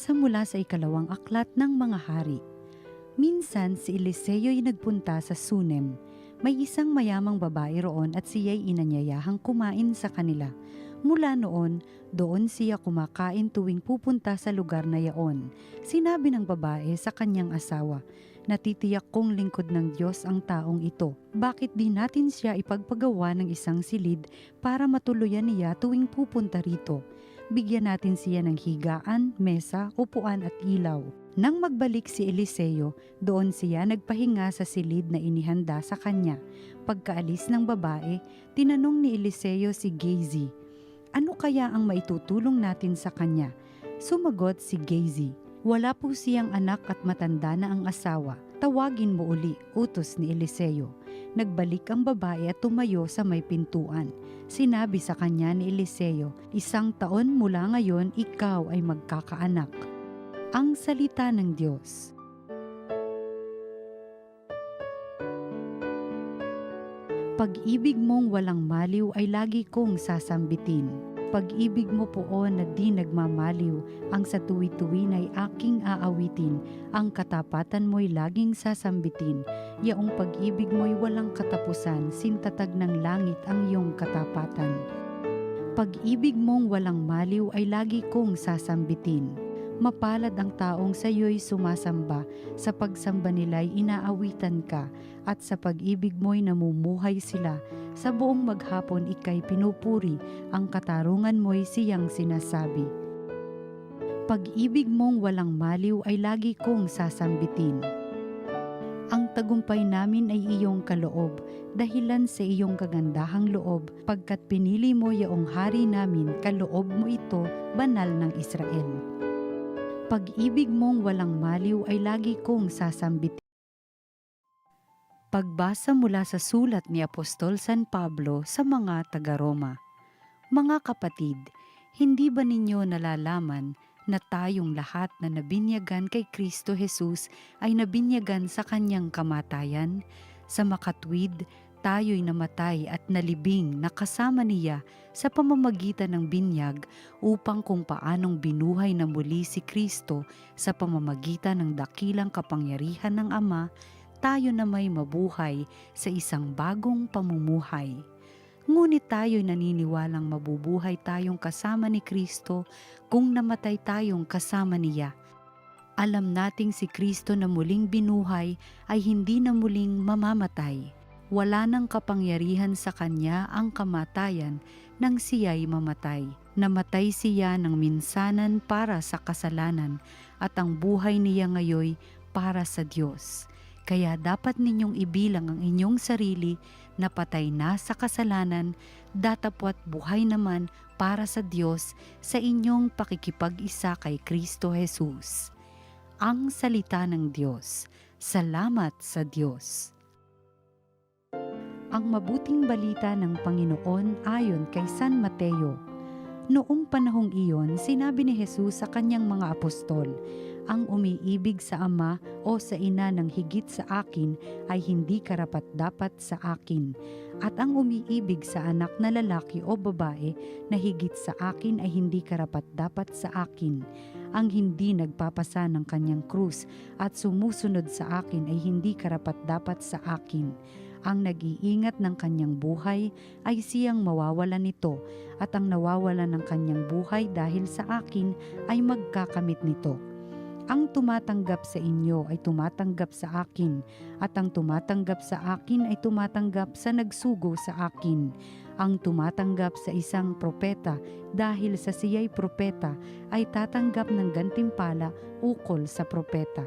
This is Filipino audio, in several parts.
Pagbasa mula sa ikalawang aklat ng mga hari. Minsan si Eliseo'y nagpunta sa Sunem. May isang mayamang babae roon at siya'y inanyayahang kumain sa kanila. Mula noon, doon siya kumakain tuwing pupunta sa lugar na yaon. Sinabi ng babae sa kanyang asawa, "Natitiyak kong lingkod ng Diyos ang taong ito. Bakit di natin siya ipagpagawa ng isang silid para matuluyan niya tuwing pupunta rito? Bigyan natin siya ng higaan, mesa, upuan at ilaw." Nang magbalik si Eliseo, doon siya nagpahinga sa silid na inihanda sa kanya. Pagkaalis ng babae, tinanong ni Eliseo si Gehazi, "Ano kaya ang maitutulong natin sa kanya?" Sumagot si Gehazi, "Wala po siyang anak at matanda na ang asawa. Tawagin mo uli," utos ni Eliseo. Nagbalik ang babae at tumayo sa may pintuan. Sinabi sa kanya ni Eliseo, "1 taon mula ngayon ikaw ay magkakaanak." Ang salita ng Diyos. Pag-ibig mong walang maliw ay lagi kong sasambitin. Pag-ibig mo poon na di nagmamaliw, ang sa tuwi-tuwin ay aking aawitin. Ang katapatan mo'y laging sasambitin. Yaong pag-ibig mo'y walang katapusan, sintatag ng langit ang iyong katapatan. Pag-ibig mong walang maliw ay lagi kong sasambitin. Mapalad ang taong sa iyo'y sumasamba, sa pagsamba nila'y inaawitan ka, at sa pag-ibig mo'y namumuhay sila. Sa buong maghapon ika'y pinupuri, ang katarungan mo'y siyang sinasabi. Pag-ibig mong walang maliw ay lagi kong sasambitin. Ang tagumpay namin ay iyong kaloob, dahilan sa iyong kagandahang loob, pagkat pinili mo yaong hari namin, kaloob mo ito, banal ng Israel. Pag-ibig mong walang maliw ay lagi kong sasambitin. Pagbasa mula sa sulat ni Apostol San Pablo sa mga taga-Roma. Mga kapatid, hindi ba ninyo nalalaman na tayong lahat na nabinyagan kay Kristo Jesus ay nabinyagan sa kanyang kamatayan? Sa makatwid, tayo'y namatay at nalibing na kasama niya sa pamamagitan ng binyag upang kung paanong binuhay na muli si Kristo sa pamamagitan ng dakilang kapangyarihan ng Ama, tayo na may mabuhay sa isang bagong pamumuhay. Ngunit tayo'y naniniwalang mabubuhay tayong kasama ni Kristo kung namatay tayong kasama niya. Alam nating si Kristo na muling binuhay ay hindi na muling mamamatay. Wala nang kapangyarihan sa kanya ang kamatayan nang siya'y mamatay. Namatay siya ng minsanan para sa kasalanan at ang buhay niya ngayoy para sa Diyos. Kaya dapat ninyong ibilang ang inyong sarili na patay na sa kasalanan, datapwat buhay naman para sa Diyos sa inyong pakikipag-isa kay Kristo Jesus. Ang salita ng Diyos. Salamat sa Diyos. Ang mabuting balita ng Panginoon ayon kay San Mateo. Noong panahong iyon, sinabi ni Jesus sa kanyang mga apostol, "Ang umiibig sa ama o sa ina ng higit sa akin ay hindi karapat-dapat sa akin. At ang umiibig sa anak na lalaki o babae na higit sa akin ay hindi karapat-dapat sa akin. Ang hindi nagpapasa ng kanyang krus at sumusunod sa akin ay hindi karapat-dapat sa akin. Ang nag-iingat ng kanyang buhay ay siyang mawawalan nito, at ang nawawalan ng kanyang buhay dahil sa akin ay magkakamit nito. Ang tumatanggap sa inyo ay tumatanggap sa akin, at ang tumatanggap sa akin ay tumatanggap sa nagsugo sa akin. Ang tumatanggap sa isang propeta dahil sa siya'y propeta ay tatanggap ng gantimpala ukol sa propeta.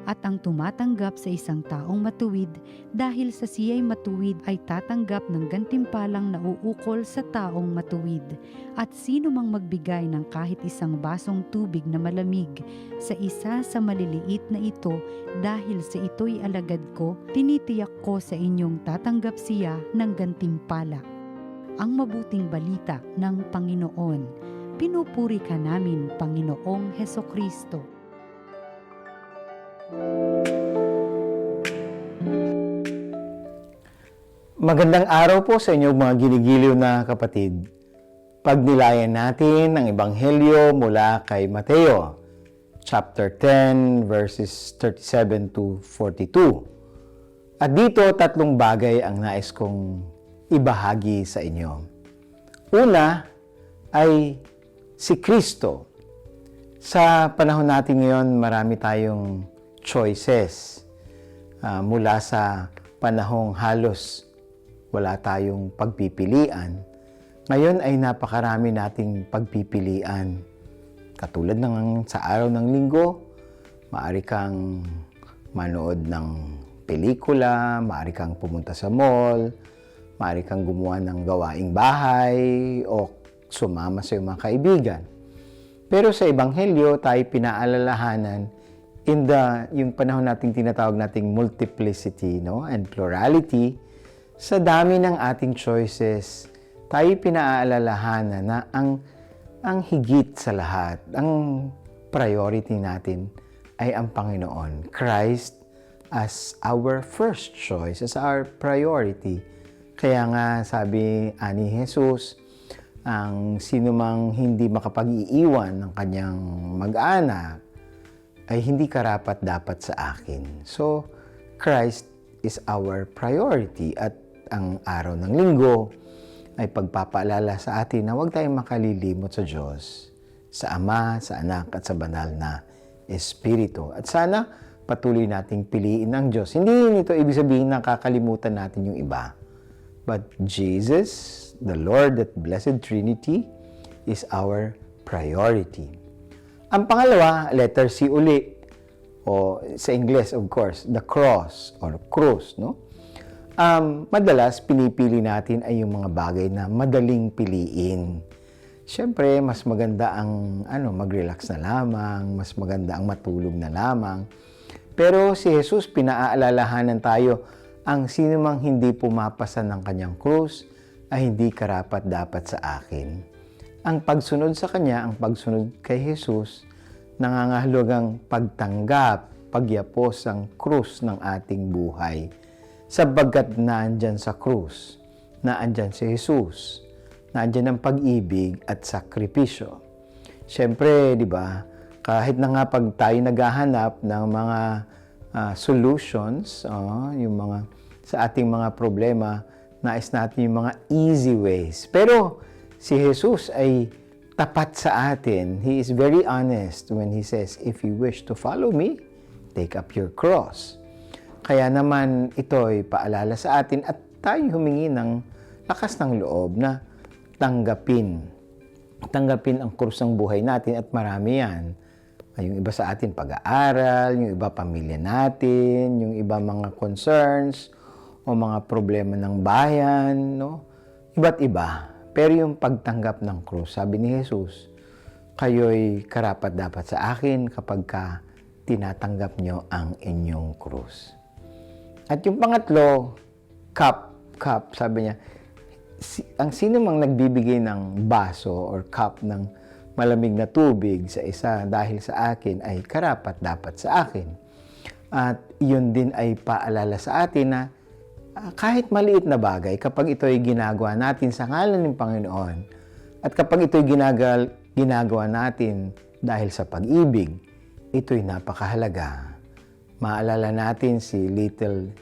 At ang tumatanggap sa isang taong matuwid dahil sa siya'y matuwid ay tatanggap ng gantimpalang nauukol sa taong matuwid. At sino mang magbigay ng kahit isang basong tubig na malamig sa isa sa maliliit na ito dahil sa ito'y alagad ko, tinitiyak ko sa inyong tatanggap siya ng gantimpala. Ang mabuting balita ng Panginoon. Pinupuri ka namin, Panginoong Hesukristo. Magandang araw po sa inyong mga ginigiliw na kapatid. Pagnilayan natin ang Ebanghelyo mula kay Mateo. chapter 10, verses 37 to 42. At dito, tatlong bagay ang nais kong ibahagi sa inyo. Una ay si Kristo. Sa panahon natin ngayon, marami tayong choices. Mula sa panahong halos wala tayong pagpipilian, ngayon ay napakarami nating pagpipilian. Katulad ng sa araw ng linggo, maaari kang manood ng pelikula, maaari kang pumunta sa mall, maaari kang gumawa ng gawaing bahay o sumama sa iyong mga kaibigan. Pero sa Ebanghelyo, tayo pinaalalahanan yung panahon nating tinatawag nating multiplicity, no, and plurality. Sa dami ng ating choices, tayo pinaalalahanan na ang higit sa lahat, ang priority natin ay ang Panginoon, Christ as our first choice, as our priority. Kaya nga sabi ni Jesus, ang sino mang hindi makapag-iiwan ng kanyang mag-anak ay hindi karapat dapat sa akin. So, Christ is our priority at ang araw ng linggo ay pagpapaalala sa atin na huwag tayong makalilimot sa Diyos, sa Ama, sa Anak at sa banal na Espiritu. At sana patuloy nating piliin ang Diyos. Hindi nito ibig sabihin na kakalimutan natin yung iba. But Jesus, the Lord, that Blessed Trinity, is our priority. Ang pangalawa, letter C uli, o sa Ingles, of course, the cross or krus, no? Madalas, pinipili natin ay yung mga bagay na madaling piliin. Siyempre, mas maganda ang mag-relax na lamang, mas maganda ang matulog na lamang. Pero si Jesus, pinaalalahanan tayo, ang sino mang hindi pumapasa ng kanyang krus ay hindi karapat dapat sa akin. Ang pagsunod sa kanya, ang pagsunod kay Jesus, nangangahulugang pagtanggap, pagyapos ang krus ng ating buhay. Sabagkat naandyan sa krus, naandyan si Jesus, naandyan ang pag-ibig at sakripisyo. Siyempre, di ba, kahit na nga pag tayo naghahanap ng mga solutions, yung mga sa ating mga problema, nais natin yung mga easy ways. Pero si Jesus ay tapat sa atin. He is very honest when He says, if you wish to follow me, take up your cross. Kaya naman ito'y paalala sa atin at tayo humingi ng lakas ng loob na tanggapin ang krus ng buhay natin at marami yan. Yung iba sa atin pag-aaral, yung iba pamilya natin, yung iba mga concerns o mga problema ng bayan, no? Iba't iba. Pero yung pagtanggap ng krus, sabi ni Jesus, kayo'y karapat dapat sa akin kapag tinatanggap nyo ang inyong krus. At yung pangatlo, cup, sabi niya, ang sino mang nagbibigay ng baso or cup ng malamig na tubig sa isa dahil sa akin ay karapat dapat sa akin. At yun din ay paalala sa atin na kahit maliit na bagay, kapag ito ay ginagawa natin sa ngalan ng Panginoon at kapag ito ay ginagawa natin dahil sa pag-ibig, ito'y napakahalaga. Maalala natin si Little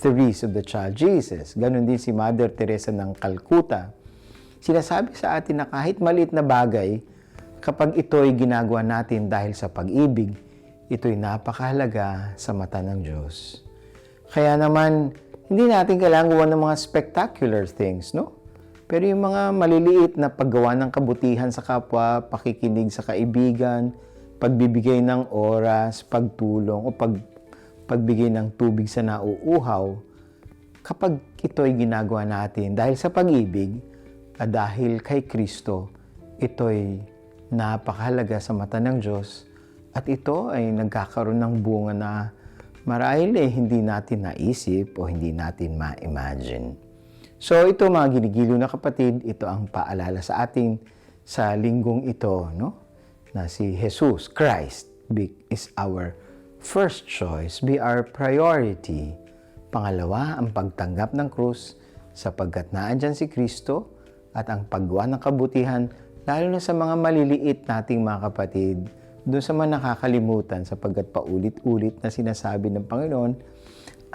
Therese of the Child Jesus. Ganon din si Mother Teresa ng Calcutta. Sinasabi sa atin na kahit maliit na bagay, kapag ito'y ginagawa natin dahil sa pag-ibig, ito'y napakahalaga sa mata ng Diyos. Kaya naman, hindi natin kailangan gawa ng mga spectacular things, no? Pero yung mga maliliit na paggawa ng kabutihan sa kapwa, pakikinig sa kaibigan, pagbibigay ng oras, pagtulong, o pagbigay ng tubig sa nauuhaw, kapag ito'y ginagawa natin dahil sa pag-ibig at dahil kay Kristo, ito'y napakahalaga sa mata ng Diyos at ito ay nagkakaroon ng bunga na marahil hindi natin naisip o hindi natin ma-imagine. So ito mga ginigiliw na kapatid, ito ang paalala sa atin sa linggong ito, no? Na si Jesus Christ is our first choice, be our priority. Pangalawa, ang pagtanggap ng krus sapagkat naandyan si Kristo at ang paggawa ng kabutihan lalo na sa mga maliliit nating mga kapatid, doon sa mga nakakalimutan sapagkat paulit-ulit na sinasabi ng Panginoon,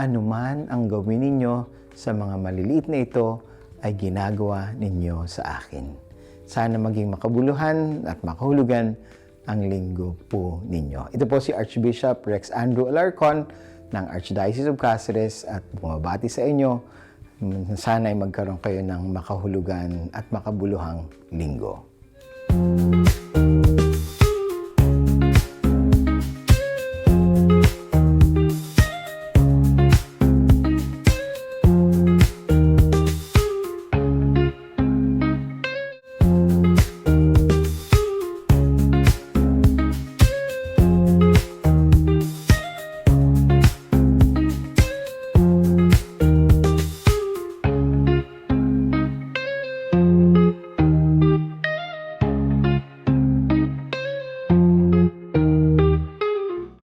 anuman ang gawin ninyo sa mga maliliit na ito ay ginagawa ninyo sa akin. Sana maging makabuluhan at makahulugan ang linggo po ninyo. Ito po si Archbishop Rex Andrew Alarcon ng Archdiocese of Cáceres at bumabati sa inyo. Sana ay magkaroon kayo ng makahulugan at makabuluhang linggo.